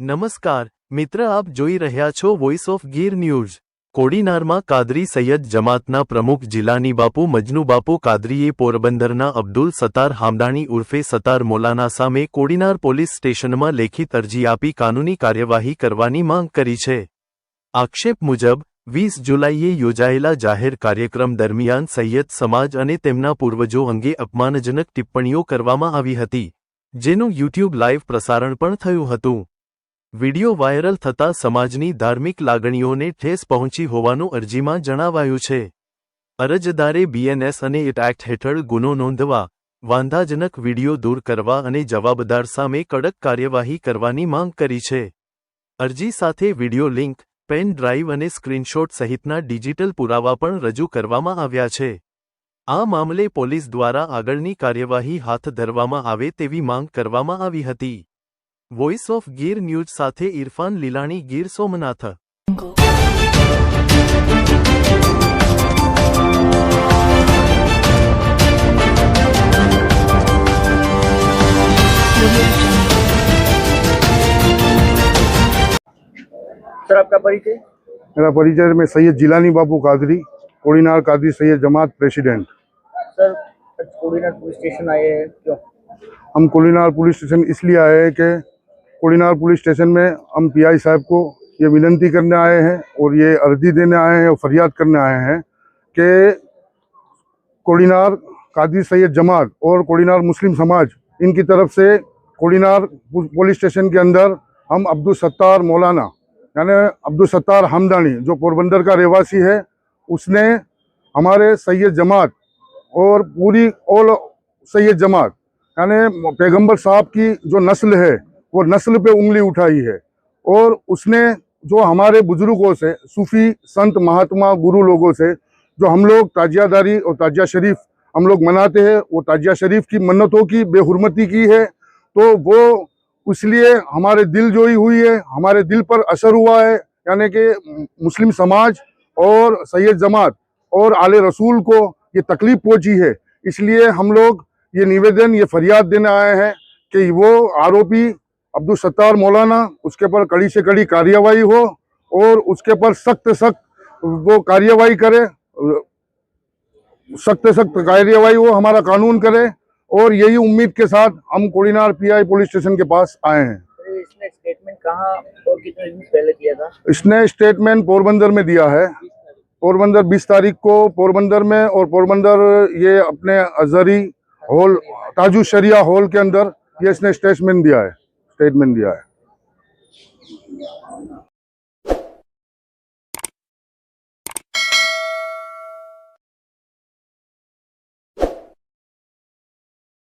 નમસ્કાર મિત્ર, આપ જોઈ રહ્યા છો વોઇસ ઓફ ગીર ન્યૂઝ। કોડીનારમાં કાદરી સૈયદ જમાતના પ્રમુખ જિલાની બાપુ મજનુ કાદરીએ પોરબંદરના અબ્દુલ સત્તાર હામદાણી ઉર્ફે સત્તાર મોલાના સામે કોડીનાર પોલીસ સ્ટેશનમાં લેખિત અરજી આપી કાનૂની કાર્યવાહી કરવાની માંગ કરી છે। આક્ષેપ મુજબ 20 જુલાઈએ યોજાયેલા જાહેર કાર્યક્રમ દરમિયાન સૈયદ સમાજ અને તેમના પૂર્વજો અંગે અપમાનજનક ટિપ્પણીઓ કરવામાં આવી હતી, જેનું યુટ્યુબ લાઇવ પ્રસારણ પણ થયું હતું। વીડિયો વાયરલ થતા સમાજની ધાર્મિક લાગણીઓને ઠેસ પહોંચી હોવાનું અરજીમાં જણાવાયું છે। અરજદારે બીએનએસ અને ઇટ એક્ટ હેઠળ ગુનો નોંધવા, વાંધાજનક વીડિયો દૂર કરવા અને જવાબદાર સામે કડક કાર્યવાહી કરવાની માંગ કરી છે। અરજી સાથે વીડિયો લિંક, પેન ડ્રાઈવ અને સ્ક્રીનશોટ સહિતના ડિજિટલ પુરાવા પણ રજૂ કરવામાં આવ્યા છે। આ મામલે પોલીસ દ્વારા આગળની કાર્યવાહી હાથ ધરવામાં આવે તેવી માંગ કરવામાં આવી હતી। વોઇસ ઓફ ગીર ન્યૂઝ સાથે ઇરફાન લીલાણી, ગીર સોમનાથ। सर, आपका परिचय? मेरा परिचय, मैं Sayyed Jilani Bapu Qadri, Kodinar Qadri Sayyed Jamat president. Sir, Kodinar police station आए हैं, क्यों? हम कोड़ीनार पुलिस स्टेशन इसलिए आए हैं कि कोड़ीनार पुलिस स्टेशन में हम पीआई साहब को ये विनती करने आए हैं और ये अर्जी देने आए हैं और फरियाद करने आए हैं कि कोड़ीनार कादरी सैयद जमात और कोड़ीनार मुस्लिम समाज, इनकी तरफ से कोड़ीनार पुलिस स्टेशन के अंदर हम अब्दुल सत्तार मौलाना यानी अब्दुल सत्तार हमदानी, जो पोरबंदर का रहवासी है, उसने हमारे सैयद जमात और पूरी ऑल सैयद जमात यानी पैगंबर साहब की जो नस्ल है वो नस्ल पे उंगली उठाई है। और उसने जो हमारे बुजुर्गों से, सूफी संत महात्मा गुरु लोगों से जो हम लोग ताजियादारी और ताजिया शरीफ हम लोग मनाते हैं, वो ताजिया शरीफ की मन्नतों की बेहुरमती की है, तो वो इसलिए हमारे दिल जोई हुई है, हमारे दिल पर असर हुआ है। यानी कि मुस्लिम समाज और सैयद जमात और आले रसूल को ये तकलीफ पहुंची है, इसलिए हम लोग ये निवेदन, ये फरियाद देने आए हैं कि वो आरोपी अब्दुल सत्तार मौलाना, उसके पर कड़ी से कड़ी कार्यवाही हो और उसके पर सख्त वो कार्यवाही करे, सख्त कार्यवाही हो, हमारा कानून करे। और यही उम्मीद के साथ हम कोड़ीनार पीआई पुलिस स्टेशन के पास आए हैं। इसने स्टेटमेंट कहाँ और कितने दिन पहले दिया था? इसने स्टेटमेंट पोरबंदर में दिया है, पोरबंदर 20 तारीख को पोरबंदर में, और पोरबंदर ये अपने अजहरी हॉल, ताजु शरिया हॉल के अंदर ये इसने स्टेटमेंट दिया है।